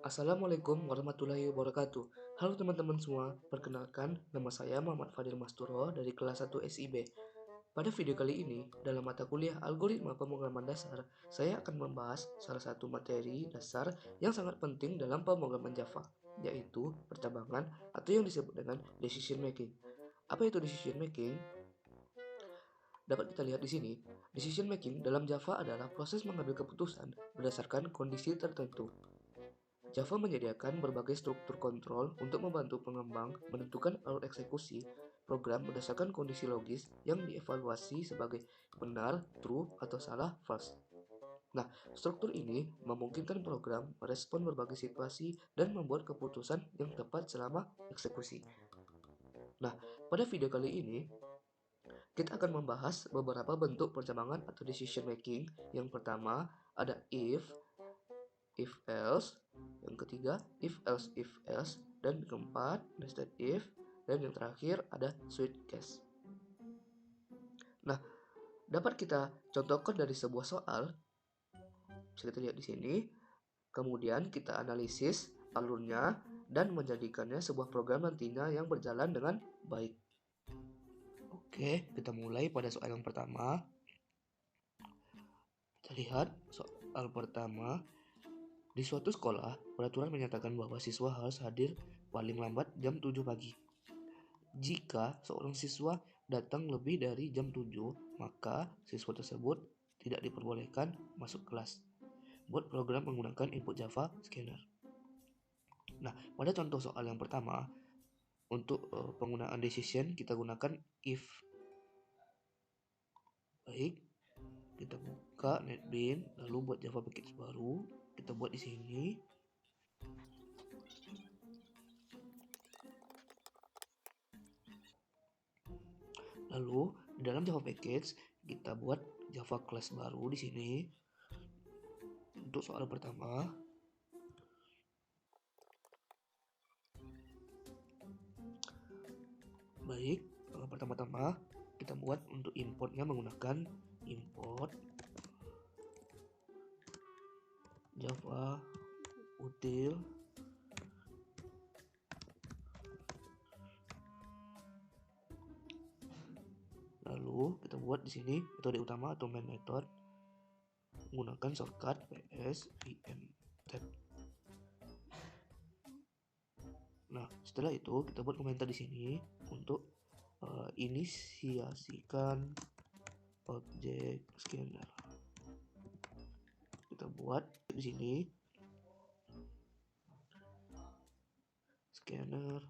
Assalamualaikum warahmatullahi wabarakatuh. Halo teman-teman semua, perkenalkan nama saya Muhammad Fadil Masturo dari kelas 1 SIB. Pada video kali ini, dalam mata kuliah Algoritma Pemrograman Dasar, saya akan membahas salah satu materi dasar yang sangat penting dalam pemrograman Java, yaitu percabangan atau yang disebut dengan decision making. Apa itu decision making? Dapat kita lihat di sini, decision making dalam Java adalah proses mengambil keputusan berdasarkan kondisi tertentu. Java menyediakan berbagai struktur kontrol untuk membantu pengembang menentukan alur eksekusi program berdasarkan kondisi logis yang dievaluasi sebagai benar, true, atau salah, false. Nah, struktur ini memungkinkan program merespon berbagai situasi dan membuat keputusan yang tepat selama eksekusi. Nah, pada video kali ini, kita akan membahas beberapa bentuk percabangan atau decision making. Yang pertama, ada if else, yang ketiga if else, dan keempat nested if, dan yang terakhir ada switch case. Nah, dapat kita contohkan dari sebuah soal, bisa kita lihat di sini. Kemudian kita analisis alurnya dan menjadikannya sebuah program nantinya yang berjalan dengan baik. Oke, kita mulai pada soal yang pertama. Kita lihat soal pertama. Di suatu sekolah, peraturan menyatakan bahwa siswa harus hadir paling lambat jam 7 pagi. Jika seorang siswa datang lebih dari jam 7, maka siswa tersebut tidak diperbolehkan masuk kelas. Buat program menggunakan input Java Scanner. Nah, pada contoh soal yang pertama, untuk penggunaan decision kita gunakan if. Baik, kita buka NetBeans, lalu buat Java package baru, kita buat di sini. Lalu di dalam Java package kita buat Java class baru di sini. Untuk soal pertama, baik, pertama-tama kita buat untuk importnya menggunakan import Java util lalu kita buat di sini metode utama atau main method menggunakan shortcut ps vm-tab. Nah, setelah itu kita buat komentar di sini untuk inisiasikan objek scanner. Kita buat di sini scanner.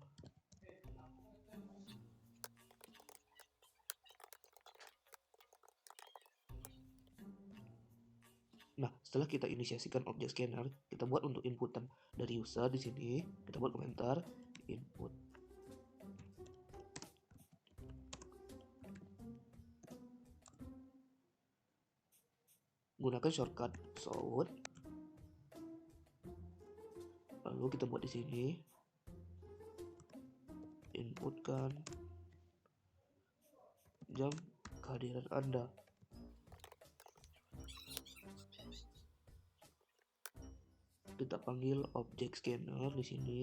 Nah, setelah kita inisiasikan objek scanner, kita buat untuk inputan dari user di sini. Kita buat komentar input. Gunakan shortcut shout. Lalu kita buat di sini inputkan jam kehadiran Anda. Kita panggil objek scanner di sini.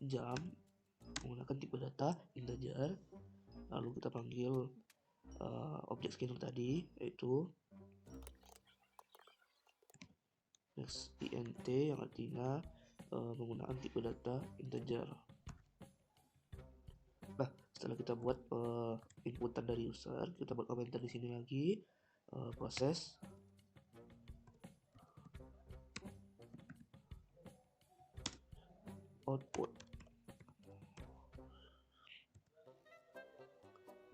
Jam menggunakan tipe data integer. Lalu kita panggil objek scanner tadi, yaitu next int yang artinya menggunakan tipe data integer. Nah, setelah kita buat inputan dari user, kita buat komentar di sini lagi, proses output.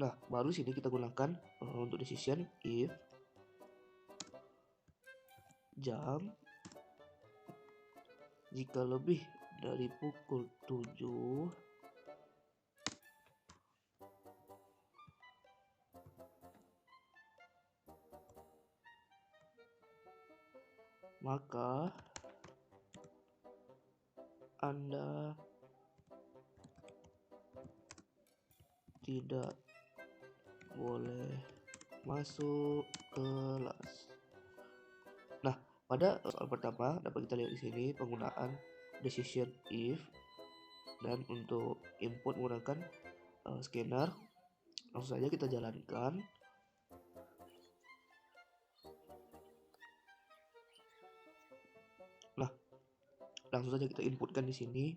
Nah, baru sini kita gunakan untuk decision if jam jika lebih dari pukul 7 maka Anda tidak boleh masuk kelas. Nah, Pada soal pertama dapat kita lihat di sini penggunaan decision if, dan untuk input menggunakan scanner. Langsung saja kita jalankan. Nah, langsung saja kita inputkan di sini.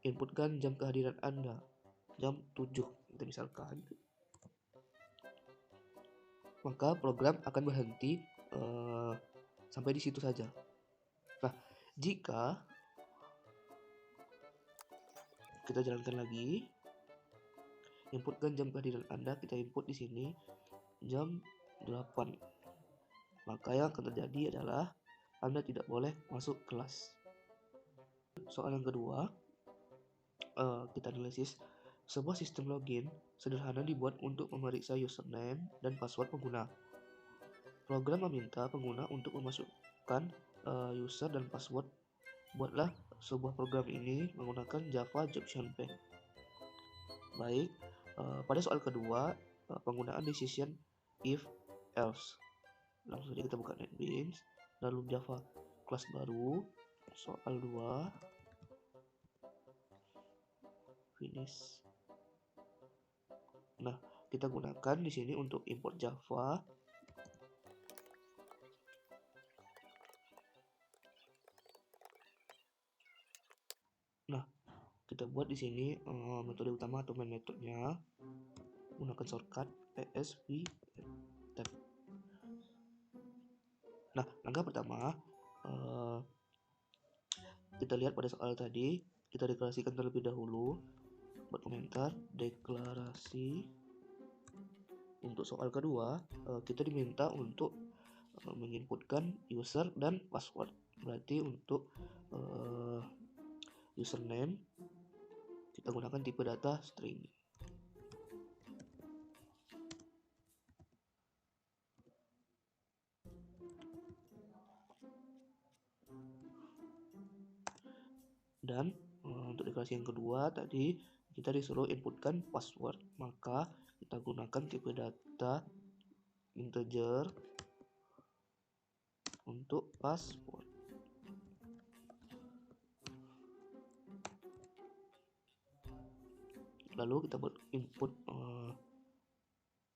Inputkan jam kehadiran Anda, jam 7 kita misalkan. Maka program akan berhenti sampai di situ saja. Nah, jika kita jalankan lagi, inputkan jam kehadiran Anda, kita input di sini jam 8. Maka yang akan terjadi adalah Anda tidak boleh masuk kelas. Soal yang kedua, kita analisis. Sebuah sistem login sederhana dibuat untuk memeriksa username dan password pengguna. Program meminta pengguna untuk memasukkan user dan password. Buatlah sebuah program ini menggunakan Java JobShunPay. Baik, pada soal kedua, penggunaan decision if else. Langsung saja kita buka NetBeans, lalu Java kelas baru, soal 2, finish. Nah, kita gunakan di sini untuk import Java. Nah, kita buat di sini metode utama atau main metodenya menggunakan shortcut ESP tab. Nah, langkah pertama kita lihat pada soal tadi, kita deklarasikan terlebih dahulu. Buat komentar deklarasi. Untuk soal kedua, kita diminta untuk menginputkan user dan password. Berarti untuk username kita gunakan tipe data string. Dan untuk deklarasi yang kedua tadi kita disuruh inputkan password, maka kita gunakan tipe data integer untuk password. Lalu kita buat input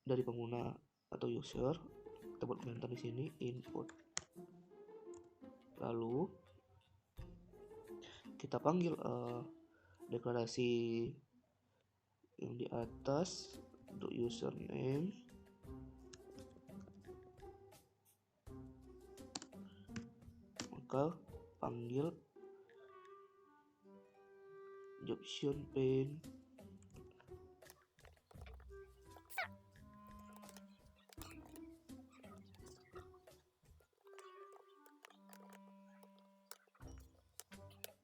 dari pengguna atau user. Kita buat komentar di sini input. Lalu kita panggil deklarasi yang di atas untuk username. Maka panggil JobShunPay.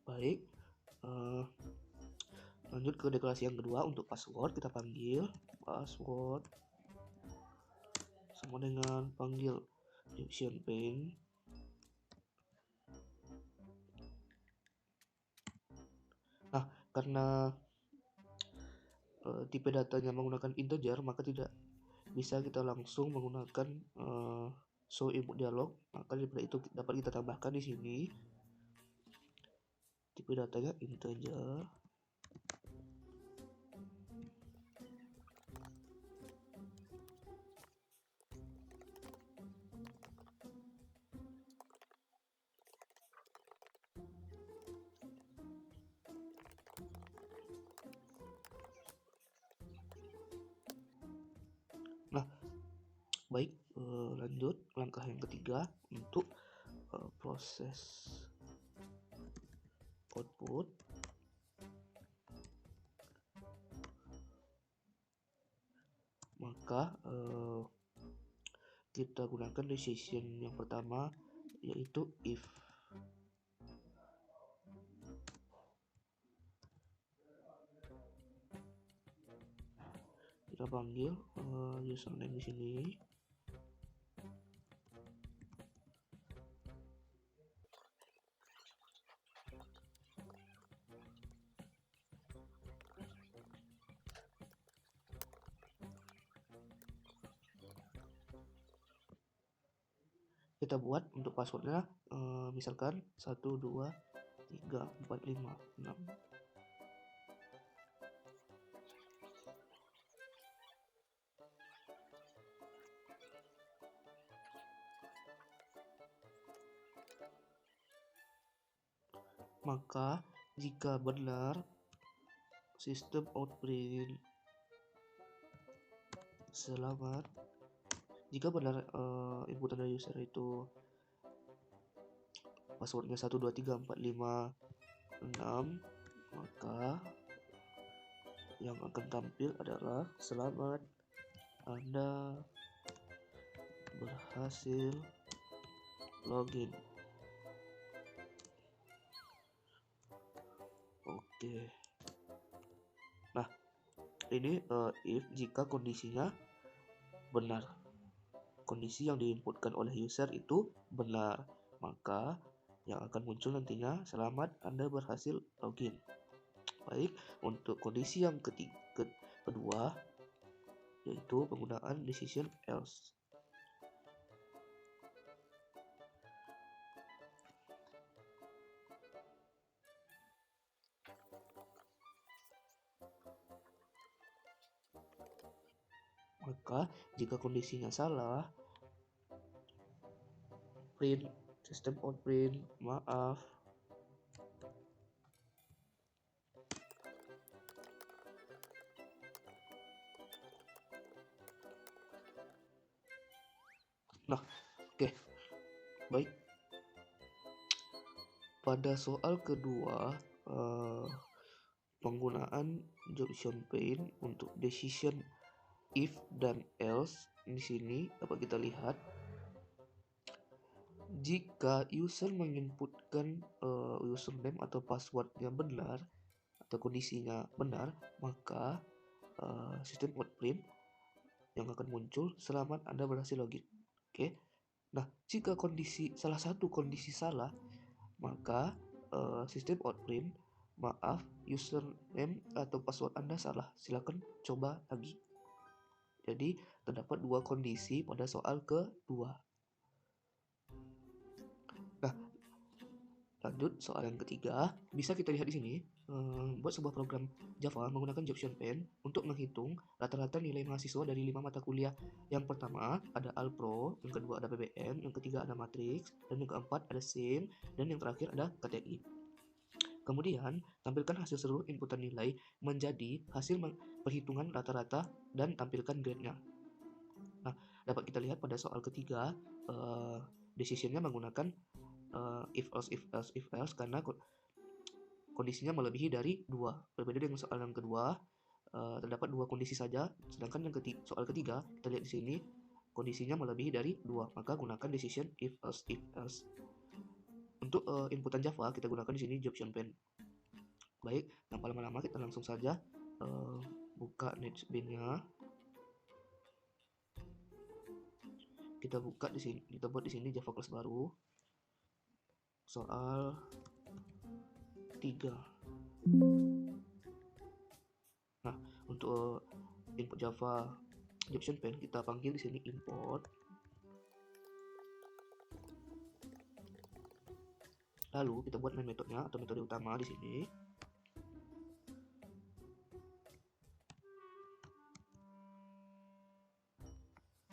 Baik, lanjut ke deklarasi yang kedua. Untuk password kita panggil password sama dengan panggil JobShunPay. Nah, karena tipe datanya menggunakan integer, maka tidak bisa kita langsung menggunakan show input dialog. Maka daripada itu dapat kita tambahkan di sini tipe datanya integer. Nah, baik, lanjut langkah yang ketiga untuk proses output. Maka kita gunakan decision yang pertama, yaitu if. Kita panggil username di sini. Kita buat untuk passwordnya misalkan 1, 2, 3, 4, 5, 6. Maka jika benar sistem outprint selamat, jika benar inputan dari user itu passwordnya 1, 2, 3, 4, 5, 6, maka yang akan tampil adalah selamat, Anda berhasil login. Oke. Nah, ini if jika kondisinya benar. Kondisi yang diinputkan oleh user itu benar, maka yang akan muncul nantinya selamat, Anda berhasil login. Baik, untuk kondisi yang kedua yaitu penggunaan decision else. Maka jika kondisinya salah, print system out print maaf. Nah, oke. Baik. Pada soal kedua, penggunaan junction paint untuk decision if dan else di sini dapat kita lihat jika user menginputkan username atau passwordnya benar atau kondisinya benar, maka sistem outprint yang akan muncul selamat, Anda berhasil login. Oke. Nah, jika salah satu kondisi salah, maka sistem outprint maaf, username atau password Anda salah, silakan coba lagi. Jadi terdapat dua kondisi pada soal kedua. Nah, lanjut soal yang ketiga, bisa kita lihat di sini buat sebuah program Java menggunakan Junction Paint untuk menghitung rata-rata nilai mahasiswa dari 5 mata kuliah. Yang pertama ada Alpro, yang kedua ada PBM, yang ketiga ada Matrix, dan yang keempat ada SIM, dan yang terakhir ada KTI. Kemudian, tampilkan hasil seluruh inputan nilai menjadi hasil perhitungan rata-rata dan tampilkan grade-nya. Nah, dapat kita lihat pada soal ketiga, decision-nya menggunakan if else karena kondisinya melebihi dari 2. Berbeda dengan soal yang kedua, terdapat 2 kondisi saja, sedangkan yang soal ketiga kita lihat di sini kondisinya melebihi dari 2, maka gunakan decision if else. Untuk inputan Java kita gunakan di sini Junction Paint. Baik, tanpa lama-lama kita langsung saja buka NetBeans-nya. Kita buka di sini, kita buat di sini Java kelas baru. Soal 3. Nah, untuk input Java Junction Paint kita panggil di sini import. Lalu kita buat main metodenya atau metode utama di sini.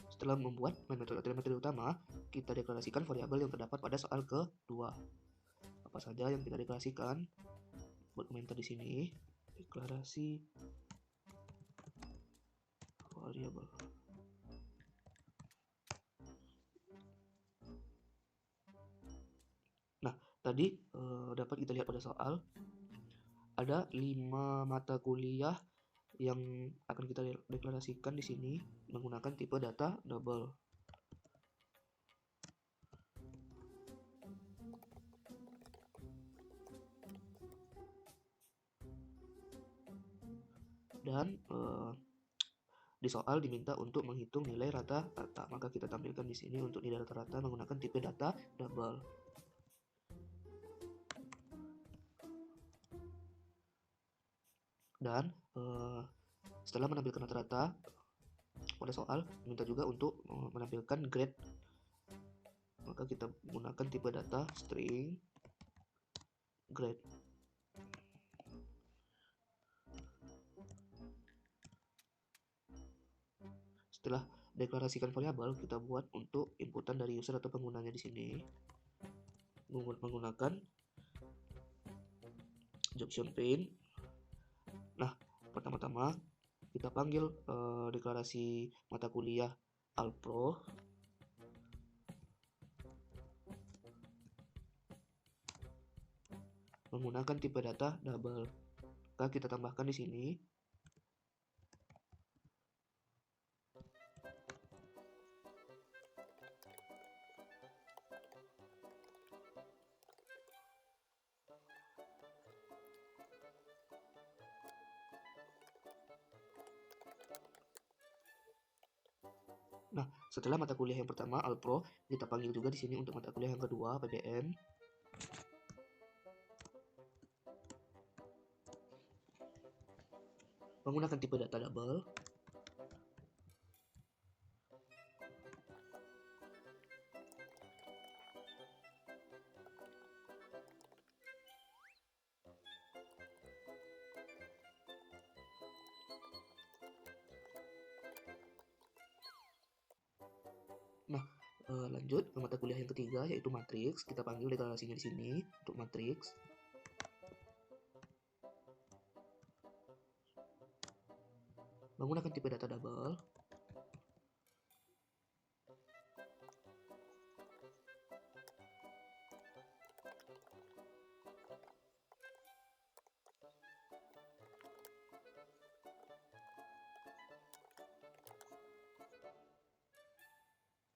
Setelah membuat main metode atau metode utama, kita deklarasikan variabel yang terdapat pada soal kedua. Apa saja yang kita deklarasikan? Buat komentar di sini. Deklarasi variabel. Nah, tadi dapat kita lihat pada soal ada 5 mata kuliah yang akan kita deklarasikan di sini menggunakan tipe data double. Dan di soal diminta untuk menghitung nilai rata-rata, maka kita tampilkan di sini untuk nilai rata-rata menggunakan tipe data double. Dan setelah menampilkan rata-rata pada soal, diminta juga untuk menampilkan grade maka kita menggunakan tipe data string grade. Setelah deklarasikan variabel, kita buat untuk inputan dari user atau penggunanya di sini menggunakan Jobson Paint. Nah, pertama-tama kita panggil deklarasi mata kuliah Alpro. Menggunakan tipe data double. Maka kita tambahkan di sini Nah, setelah mata kuliah yang pertama Alpro, kita panggil juga di sini untuk mata kuliah yang kedua PBM. Menggunakan tipe data double. Nah, lanjut ke mata kuliah yang ketiga yaitu matriks. Kita panggil deklarasinya di sini untuk matriks. Menggunakan tipe data double.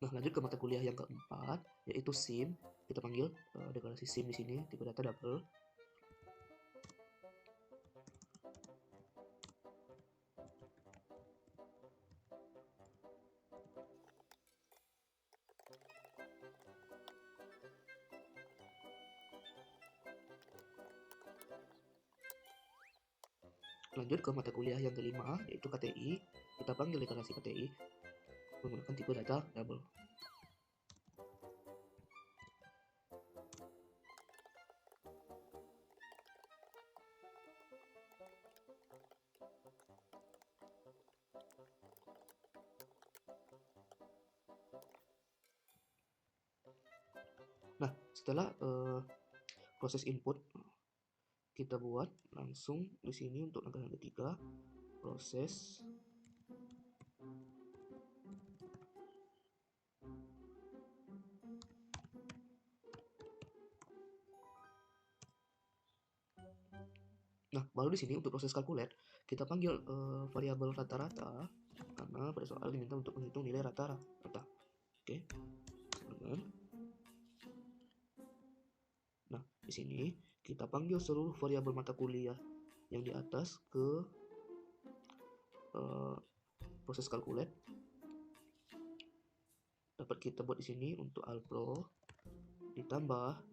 Nah, lanjut ke mata kuliah yang keempat yaitu SIM. Kita panggil deklarasi SIM di sini tipe data double. Lanjut ke mata kuliah yang kelima yaitu KTI. Kita panggil deklarasi KTI menggunakan tipe data double. Nah, setelah proses input kita buat langsung di sini untuk langkah yang ketiga proses Nah, baru di sini untuk proses calculate kita panggil variabel rata-rata karena pada soal diminta untuk menghitung nilai rata-rata. Oke. Nah, di sini kita panggil seluruh variabel mata kuliah yang di atas ke proses calculate. Dapat kita buat di sini untuk Alpro ditambah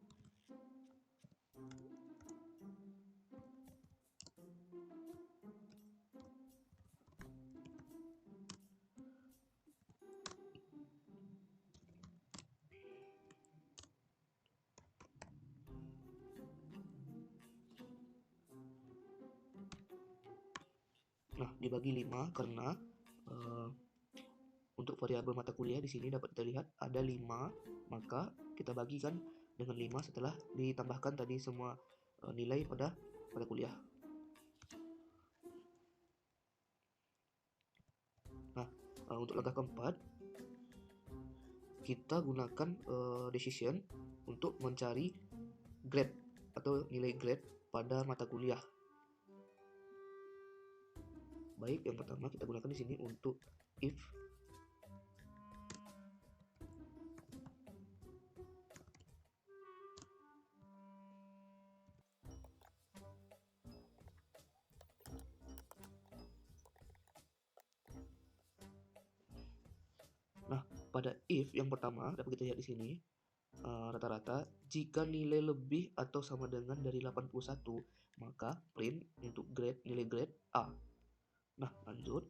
dibagi 5 karena untuk variabel mata kuliah di sini dapat terlihat ada 5, maka kita bagikan dengan 5 setelah ditambahkan tadi semua nilai pada mata kuliah. Nah, untuk langkah keempat kita gunakan decision untuk mencari grade atau nilai grade pada mata kuliah. Baik, yang pertama kita gunakan di sini untuk if pada if yang pertama dapat kita lihat di sini rata-rata jika nilai lebih atau sama dengan dari 81 maka print untuk grade nilai grade A. Nah, lanjut.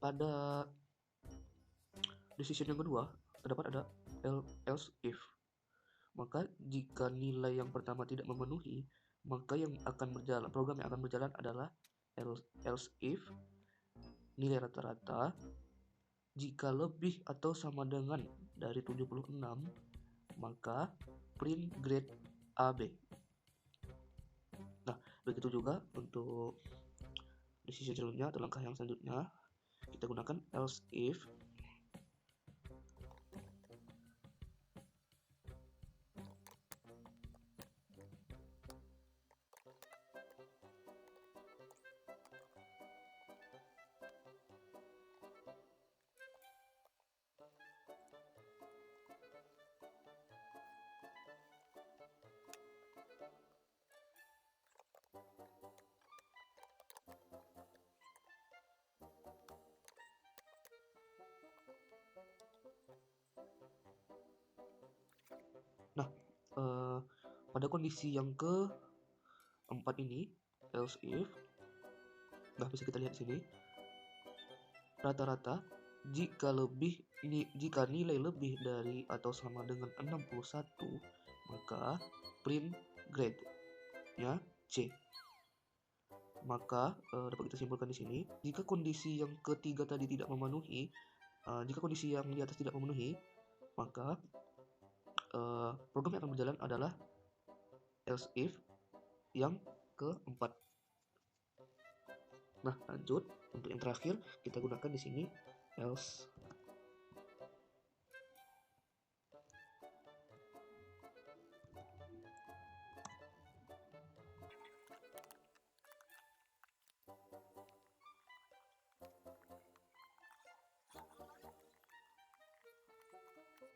pada decision yang kedua terdapat ada else if. Maka jika nilai yang pertama tidak memenuhi, maka program yang akan berjalan adalah else if nilai rata-rata jika lebih atau sama dengan dari 76, maka print grade AB. Nah, begitu juga untuk decision selanjutnya atau langkah yang selanjutnya, kita gunakan else if Nah, pada kondisi yang keempat ini, else if, nah bisa kita lihat sini, rata-rata jika nilai lebih dari atau sama dengan 61, maka print grade-nya C. Maka dapat kita simpulkan di sini, jika kondisi yang ketiga tadi tidak memenuhi, jika kondisi yang di atas tidak memenuhi, maka program yang akan berjalan adalah else if yang keempat. Nah, lanjut untuk yang terakhir kita gunakan di sini else.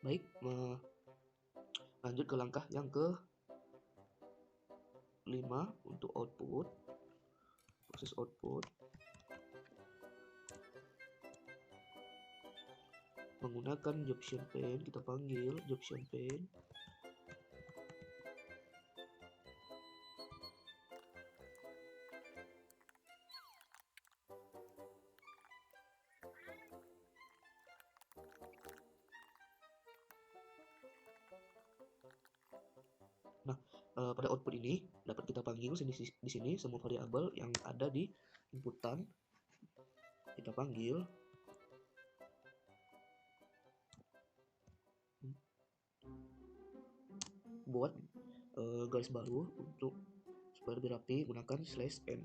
Baik, lanjut ke langkah yang ke-5 untuk proses output. Menggunakan Jobction Pane, kita panggil Jobction Pane. Nah, pada output ini dapat kita panggil di sini semua variabel yang ada di inputan. Kita panggil buat garis baru untuk supaya lebih rapi, gunakan /n.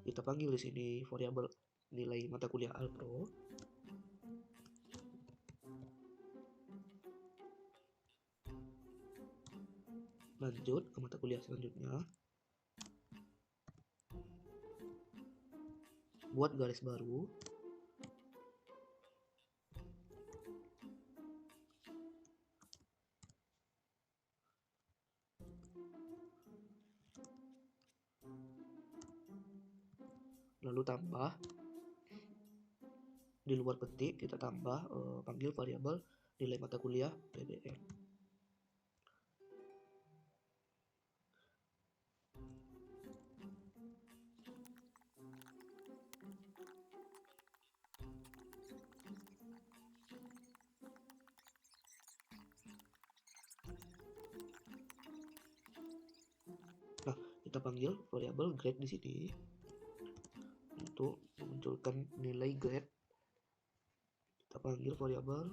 Kita panggil di sini variabel nilai mata kuliah Alpro. Lanjut ke mata kuliah selanjutnya. Buat garis baru. Lalu tambah di luar petik, kita tambah panggil variabel nilai mata kuliah PBN. Nah, kita panggil variabel grade di sini untuk memunculkan nilai grade. Kita panggil variabel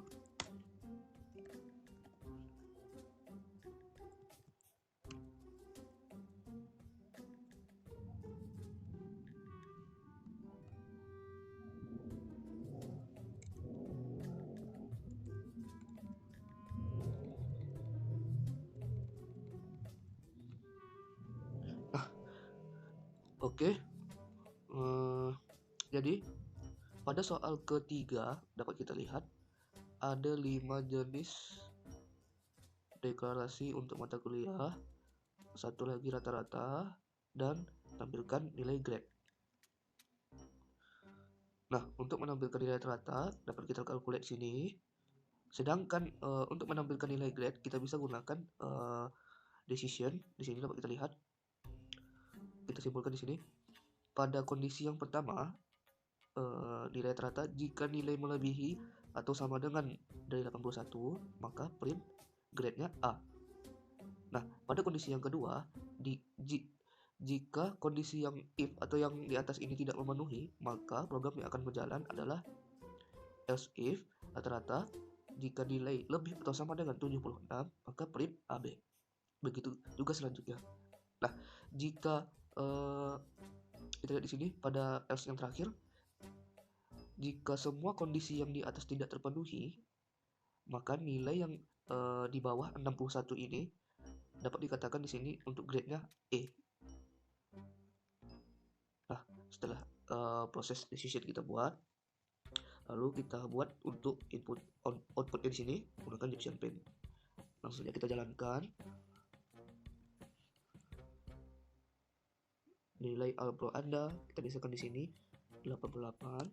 Oke. Jadi pada soal ketiga dapat kita lihat ada 5 jenis deklarasi untuk mata kuliah, satu lagi rata-rata, dan tampilkan nilai grade. Nah, untuk menampilkan nilai rata-rata dapat kita calculate sini. Sedangkan untuk menampilkan nilai grade kita bisa gunakan decision. Di sini dapat kita lihat kita simpulkan di sini. Pada kondisi yang pertama, nilai rata jika nilai melebihi atau sama dengan dari 81, maka print grade-nya A. Nah, pada kondisi yang kedua, jika kondisi yang if atau yang di atas ini tidak memenuhi, maka program yang akan berjalan adalah else if rata-rata jika nilai lebih atau sama dengan 76, maka print AB. Begitu juga selanjutnya. Nah, jika kita lihat di sini pada else yang terakhir, jika semua kondisi yang di atas tidak terpenuhi, maka nilai yang di bawah 61 ini dapat dikatakan di sini untuk grade-nya E. Nah, setelah proses decision kita buat, lalu kita buat untuk input outputnya di sini menggunakan Gaussian Paint. Langsung saja kita jalankan. Nilai Alpro Anda kita biasakan di sini 88.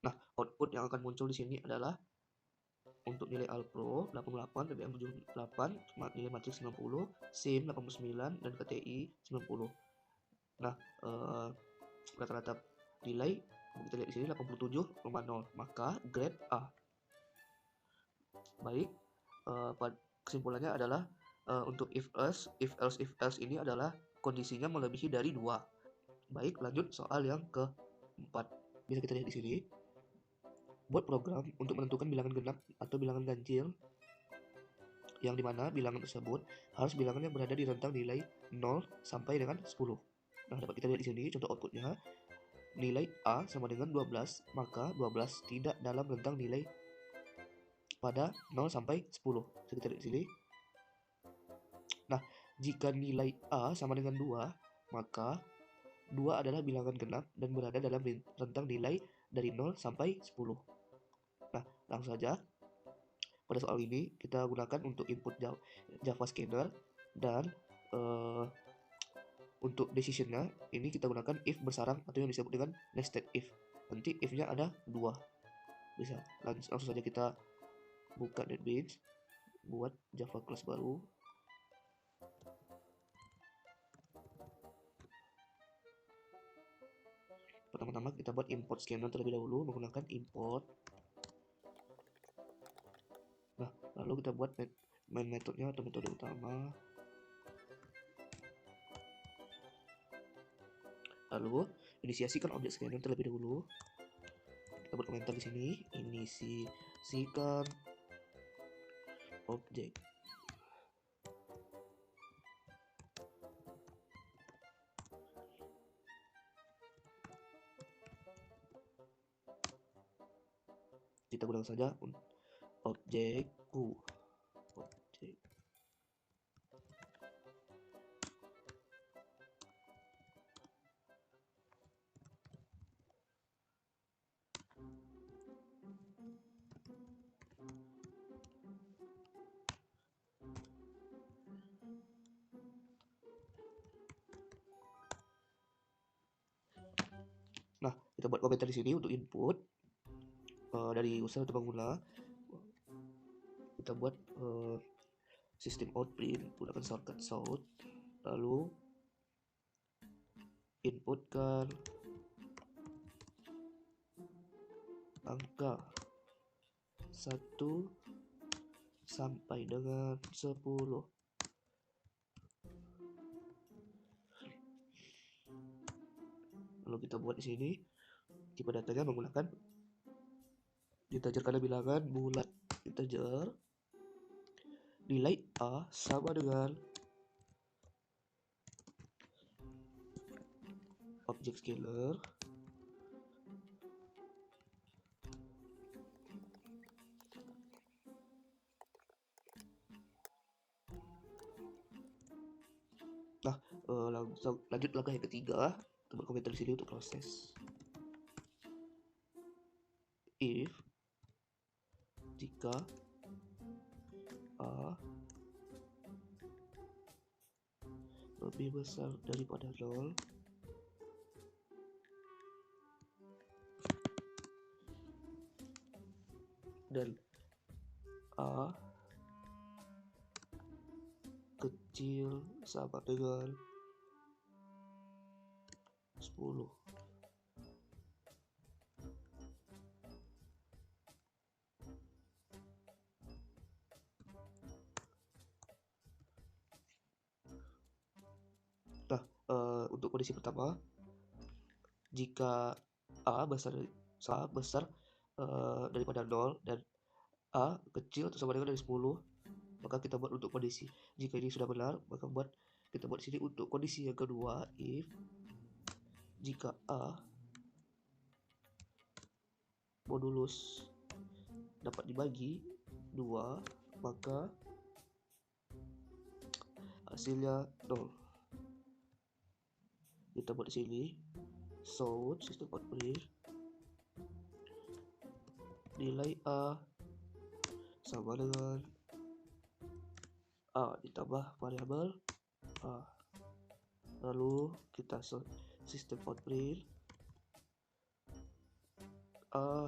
Nah, output yang akan muncul di sini adalah untuk nilai Alpro 88, PBM 78, nilai matriks 90, SIM 89, dan KTI 90. Nah, rata-rata nilai kita lihat di sini 87,0, maka grade A. Baik, kesimpulannya adalah untuk if else ini adalah kondisinya melebihi dari 2. Baik, lanjut soal yang keempat. Bisa kita lihat di sini. Buat program untuk menentukan bilangan genap atau bilangan ganjil, yang dimana bilangan tersebut harus bilangan yang berada di rentang nilai 0 sampai dengan 10. Nah, dapat kita lihat di sini contoh outputnya. Nilai A sama dengan 12, maka 12 tidak dalam rentang nilai pada 0 sampai 10. Bisa kita lihat di sini. Nah, jika nilai A sama dengan 2, maka 2 adalah bilangan genap dan berada dalam rentang nilai dari 0 sampai 10. Nah, langsung saja pada soal ini kita gunakan untuk input Java Scanner, dan untuk decisionnya ini kita gunakan if bersarang atau yang disebut dengan nested if. Nanti if-nya ada 2. Bisa langsung saja kita buka NetBeans, buat Java class baru. Pertama-tama kita buat import scanner terlebih dahulu menggunakan import. Nah, lalu kita buat main metodenya atau metode utama. Lalu inisiasikan objek scanner terlebih dahulu. Kita buat komentar di sini, inisiasikan objek. Kita gunakan saja objekku. Objek. Nah, kita buat komentar di sini untuk input dari user atau pengguna. Kita buat sistem out print menggunakan shortcut shout, lalu inputkan angka 1 sampai dengan 10. Lalu kita buat di sini tipe datanya menggunakan integer karena bilangan bulat. Integer nilai A sama dengan objek scalar Nah, lanjut langkah yang ketiga. Kita buat komentar di sini untuk proses. If jika A lebih besar daripada 0, dan A kecil sama dengan 10. Nah, untuk kondisi pertama, jika A besar daripada 0 dan A kecil atau sama dengan dari 10, maka kita buat untuk kondisi. Jika ini sudah benar, maka kita buat sini untuk kondisi yang kedua, if jika A modulus dapat dibagi 2, maka hasilnya 0. Kita buat di sini so sistem output nilai A sama dengan A ditambah variabel A. Lalu kita sistem output A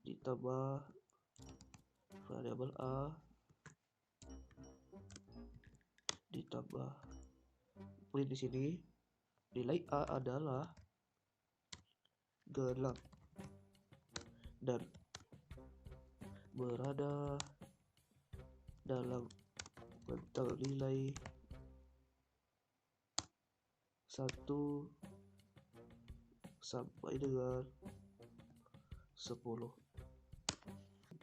ditambah variabel A ditambah print di sini nilai A adalah gelap dan berada dalam rentang nilai 1 sampai dengan 10.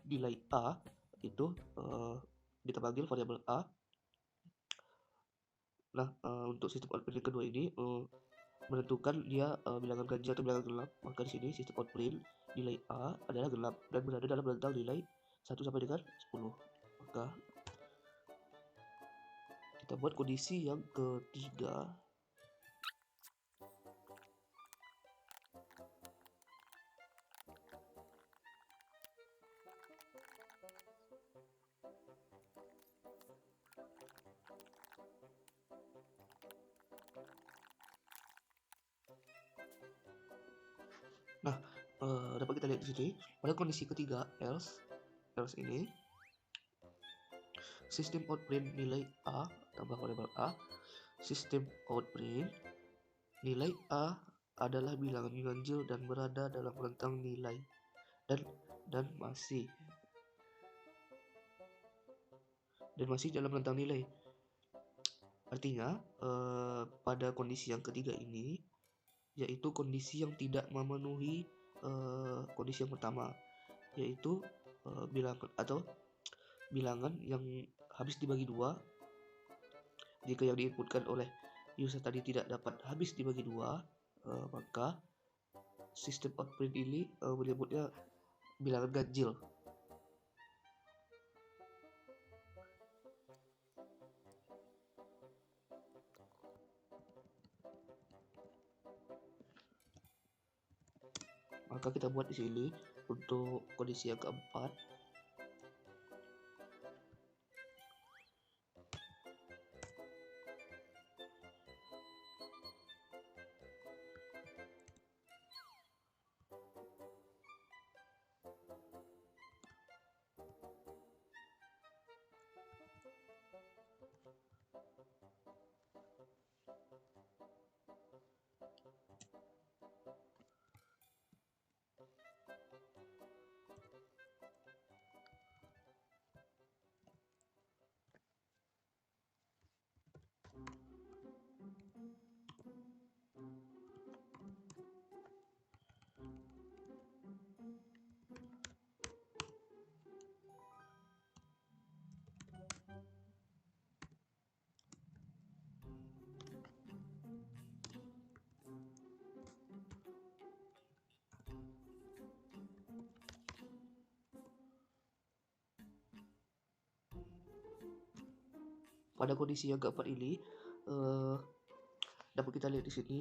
Nilai A itu kita panggil variabel A. Nah, untuk sistem output yang kedua ini menentukan dia bilangan ganjil atau bilangan gelap, maka di sini sistem output nilai A adalah gelap dan berada dalam rentang nilai 1 sampai dengan 10. Maka kita buat kondisi yang ketiga. Nah, dapat kita lihat di sini pada kondisi ketiga else ini sistem output nilai A tambah variabel A, sistem output nilai A adalah bilangan ganjil dan berada dalam rentang nilai dan masih dalam rentang nilai. Artinya pada kondisi yang ketiga ini, yaitu kondisi yang tidak memenuhi kondisi yang pertama, yaitu bilangan yang habis dibagi 2. Jika yang diinputkan oleh user tadi tidak dapat habis dibagi 2, maka sistem output ini menyebutnya bilangan ganjil. Maka kita buat di sini untuk kondisi yang keempat. Pada kondisi yang keempat ini dapat kita lihat di sini,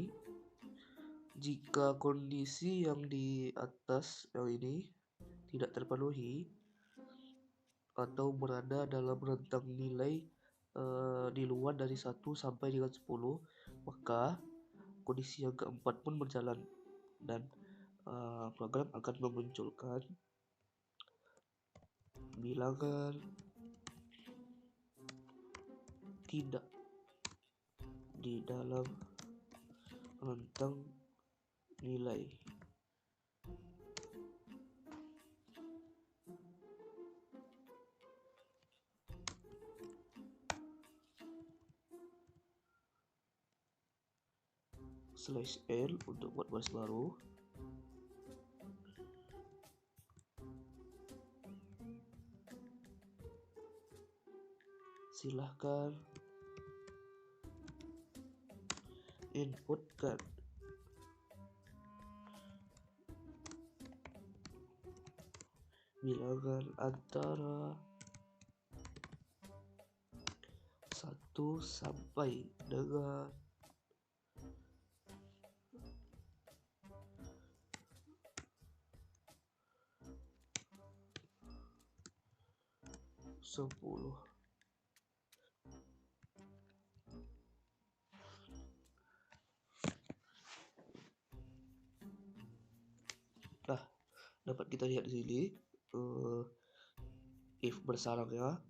jika kondisi yang di atas yang ini tidak terpenuhi atau berada dalam rentang nilai di luar dari 1 sampai dengan 10, maka kondisi yang keempat pun berjalan dan program akan memunculkan bilangan tidak di dalam rentang nilai. /L untuk buat baris baru. Silahkan inputkan bilangan antara 1 sampai dengan 10. Nah, dapat kita lihat di sini if bersarangnya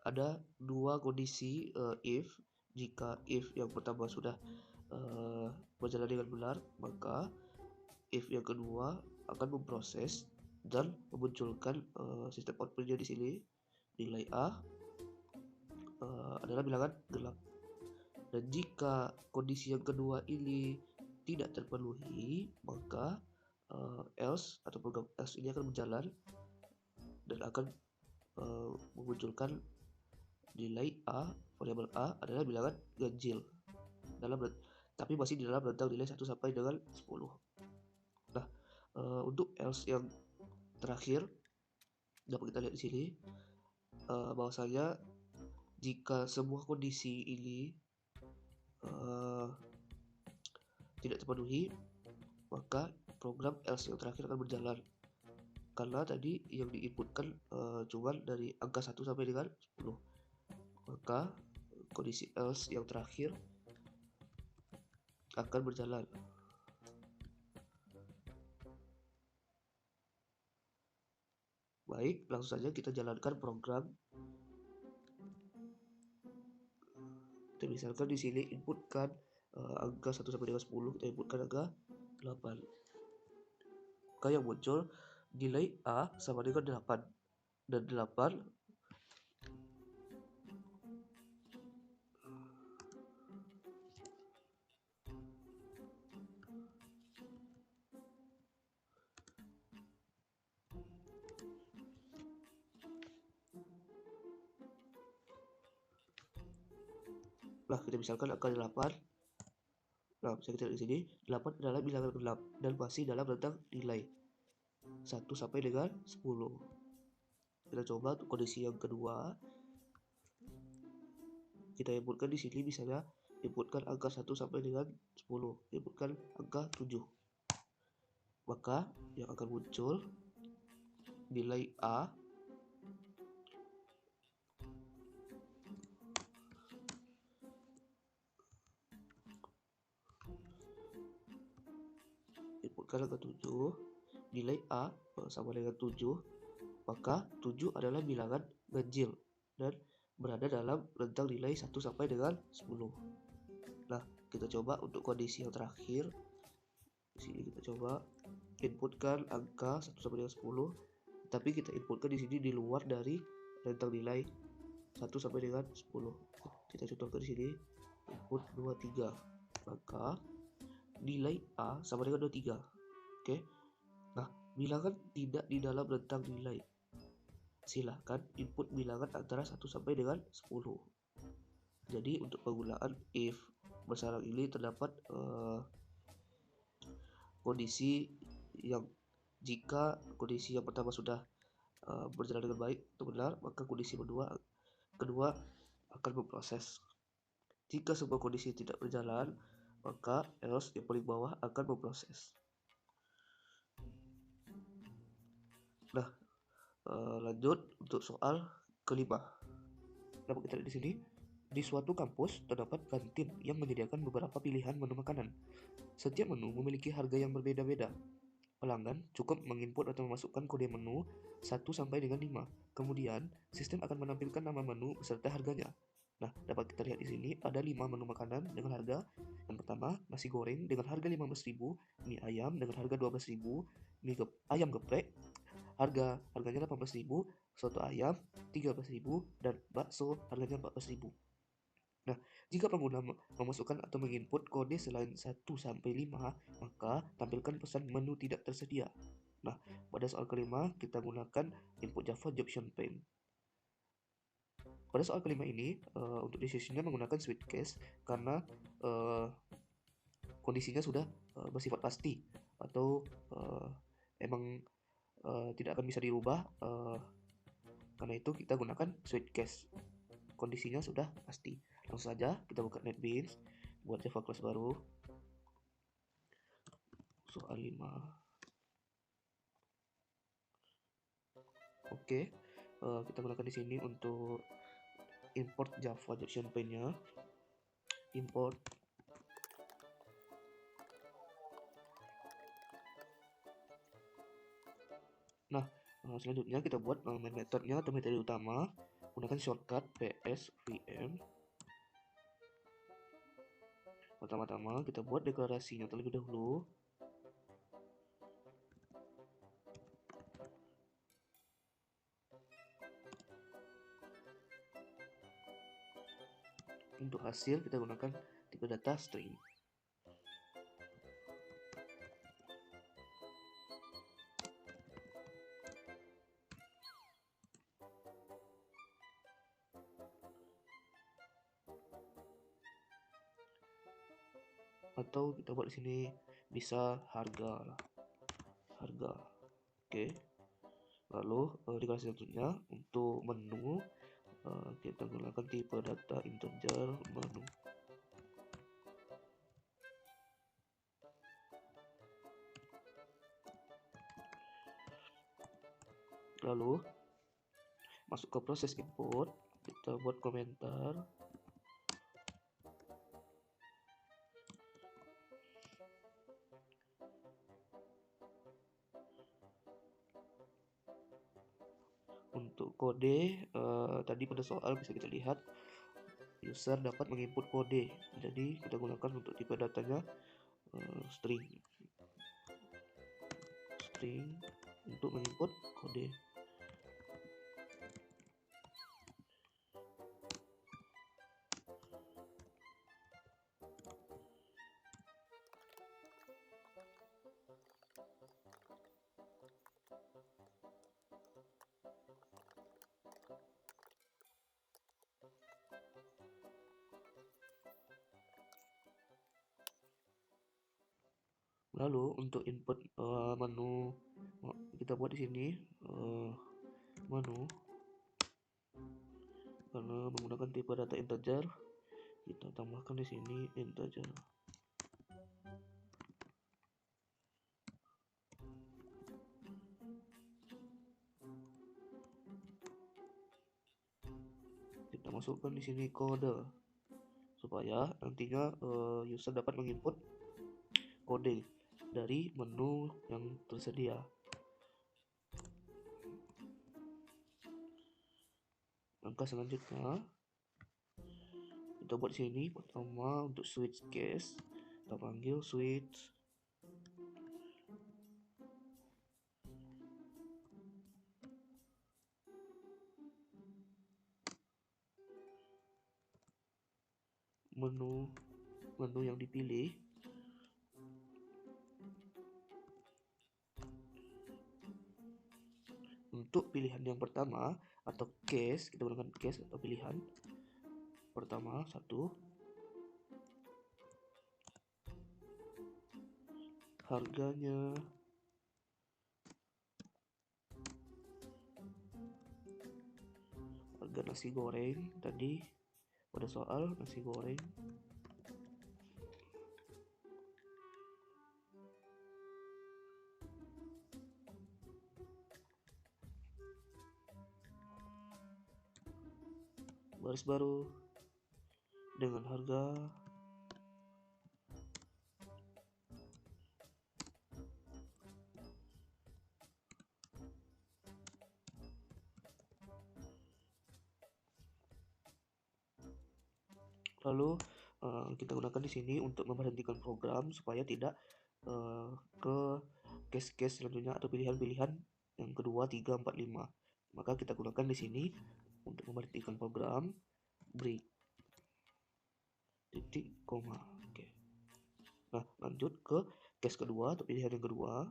ada dua kondisi if. Jika if yang pertama sudah berjalan dengan benar, maka if yang kedua akan memproses dan memunculkan sistem outputnya di sini. Nilai A adalah bilangan gelap. Dan jika kondisi yang kedua ini tidak terpenuhi, maka else atau program else ini akan berjalan dan akan memunculkan nilai A, variabel A adalah bilangan ganjil tapi masih di dalam rentang nilai 1 sampai dengan 10. Nah, untuk else yang terakhir dapat kita lihat di sini bahwasanya jika semua kondisi ini tidak terpenuhi, maka program else yang terakhir akan berjalan. Karena tadi yang diinputkan cuma dari angka 1 sampai dengan 10. Maka kondisi else yang terakhir akan berjalan. Baik, langsung saja kita jalankan program. Kita misalkan di sini inputkan angka 1 sampai dengan 10, kita inputkan angka 8. Maka yang muncul nilai A sama dengan 8. Dan 8 Nah, kita misalkan angka 8. Nah, bisa kita lihat di sini 8 adalah bilangan gelap dan masih dalam rentang nilai 1 sampai dengan 10. Kita coba untuk kondisi yang kedua. Kita inputkan di sini misalnya inputkan angka 1 sampai dengan 10, inputkan angka 7. Maka yang akan muncul nilai A inputkan angka 7, nilai A sama dengan 7, maka 7 adalah bilangan ganjil dan berada dalam rentang nilai 1 sampai dengan 10. Nah, kita coba untuk kondisi yang terakhir. Di sini kita coba inputkan angka 1 sampai dengan 10, tapi kita inputkan di sini di luar dari rentang nilai 1 sampai dengan 10. Kita contohkan di sini input 23. Maka nilai A sama dengan 23. Oke. Nah, bilangan tidak di dalam rentang nilai. Silahkan input bilangan antara 1 sampai dengan 10. Jadi untuk penggunaan if bersarang ini terdapat kondisi yang jika kondisi yang pertama sudah berjalan dengan baik atau benar, maka kondisi kedua akan memproses. Jika sebuah kondisi tidak berjalan, maka else yang paling bawah akan memproses. Nah, lanjut untuk soal kelima. Dapat kita lihat di sini, di suatu kampus terdapat kantin yang menyediakan beberapa pilihan menu makanan. Setiap menu memiliki harga yang berbeda-beda. Pelanggan cukup menginput atau memasukkan kode menu 1 sampai dengan 5. Kemudian, sistem akan menampilkan nama menu beserta harganya. Nah, dapat kita lihat di sini ada 5 menu makanan dengan harga. Yang pertama, nasi goreng dengan harga 15.000, mie ayam dengan harga 12.000, ayam geprek harganya 18.000, soto ayam 13.000, dan bakso harganya 14.000. Nah, jika pengguna memasukkan atau menginput kode selain 1 sampai 5, maka tampilkan pesan menu tidak tersedia. Nah, pada soal kelima kita gunakan input Java Option Pane. Pada soal kelima ini, untuk decision-nya menggunakan switch case karena kondisinya sudah bersifat pasti atau emang tidak akan bisa dirubah. Karena itu kita gunakan switch case. Kondisinya sudah pasti. Langsung saja kita buka NetBeans, buat Java class baru. Soal 5. Oke, kita gunakan di sini untuk import Java Option Pane-nya. Import. Nah, selanjutnya kita buat main metodenya atau metode utama. Gunakan shortcut psvm. Pertama-tama kita buat deklarasinya terlebih dahulu. Untuk hasil kita gunakan tipe data string. Atau kita buat di sini bisa harga. Oke. Lalu deklarasi selanjutnya untuk menu kita gunakan tipe data integer menu. Lalu masuk ke proses input, kita buat komentar. Untuk kode, tadi pada soal bisa kita lihat user dapat menginput kode. Jadi kita gunakan untuk tipe datanya string untuk menginput kode. Lalu untuk input menu kita buat di sini menu karena menggunakan tipe data integer, kita tambahkan di sini integer. Kita masukkan di sini kode supaya nantinya user dapat menginput kode dari menu yang tersedia. Langkah selanjutnya kita buat sini. Pertama untuk switch case kita panggil switch menu yang dipilih. Untuk pilihan yang pertama atau case, kita gunakan case atau pilihan pertama 1, harganya harga nasi goreng. Tadi pada soal nasi goreng baris baru dengan harga Lalu kita gunakan di sini untuk memberhentikan program supaya tidak ke case-case selanjutnya atau pilihan-pilihan yang kedua, 3, 4, 5. Maka kita gunakan di sini untuk memberhentikan program break titik koma. Oke. Nah, lanjut ke case kedua atau pilihan yang kedua.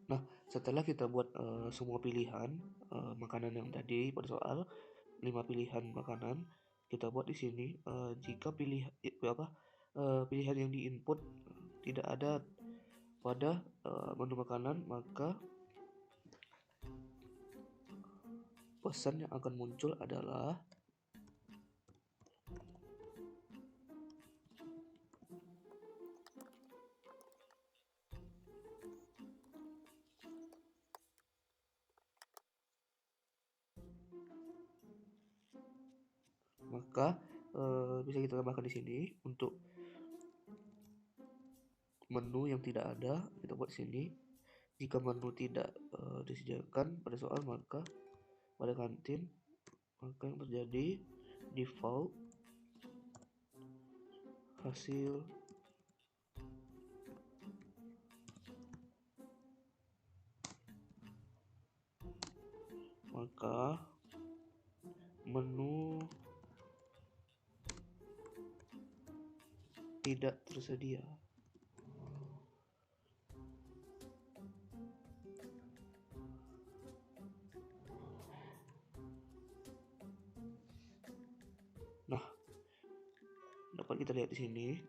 Nah, setelah kita buat semua pilihan makanan yang tadi pada soal 5 pilihan makanan, kita buat di sini jika pilihan yang diinput tidak ada pada menu makanan, maka pesan yang akan muncul adalah bisa kita tambahkan di sini untuk menu yang tidak ada, kita buat sini. Jika menu tidak disediakan pada soal, maka pada kantin maka yang terjadi default hasil maka menu tidak tersedia. Nah, dapat kita lihat di sini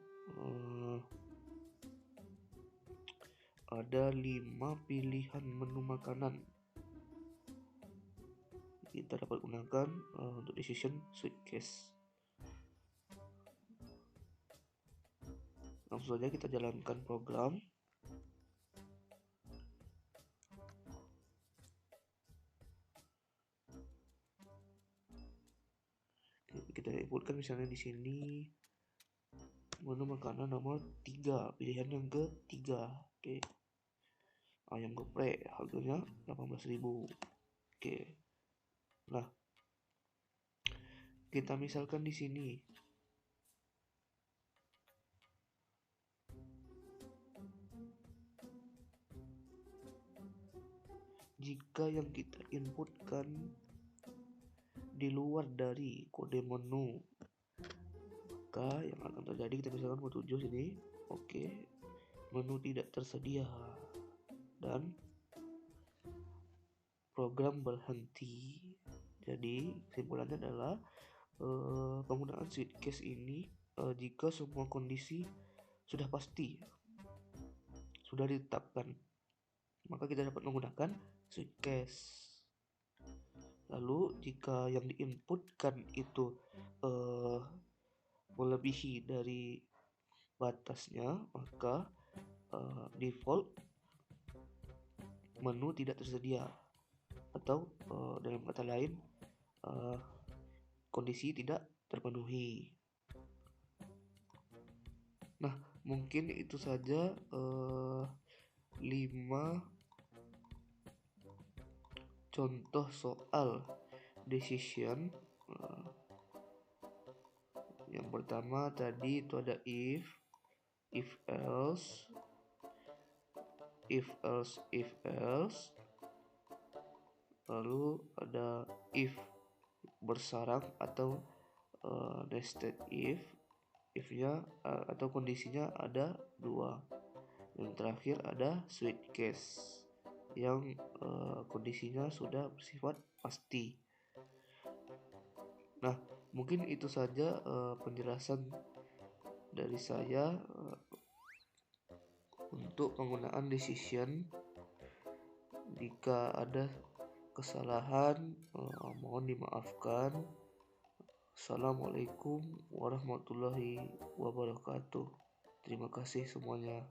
ada 5 pilihan menu makanan. Kita dapat gunakan untuk decision switch case. Langsung saja kita jalankan program. Kita inputkan misalnya di sini menu makanan nomor 3, pilihan yang ketiga. Oke. Ayam geprek harganya 18.000. Oke. Nah, kita misalkan di sini jika yang kita inputkan di luar dari kode menu, maka yang akan terjadi kita misalkan mau 7 sini. Oke. Menu tidak tersedia dan program berhenti. Jadi kesimpulannya adalah penggunaan switch case ini jika semua kondisi sudah pasti, sudah ditetapkan, maka kita dapat menggunakan switch case. Lalu jika yang diinputkan itu melebihi dari batasnya, maka default menu tidak tersedia, atau dalam kata lain kondisi tidak terpenuhi. Nah, mungkin itu saja 5 contoh soal decision. Yang pertama tadi itu ada if else, if else, lalu ada if bersarang atau nested if-nya atau kondisinya ada dua. Yang terakhir ada switch case yang kondisinya sudah bersifat pasti. Nah, mungkin itu saja penjelasan dari saya untuk penggunaan decision. Jika ada kesalahan, mohon dimaafkan. Assalamualaikum warahmatullahi wabarakatuh. Terima kasih semuanya.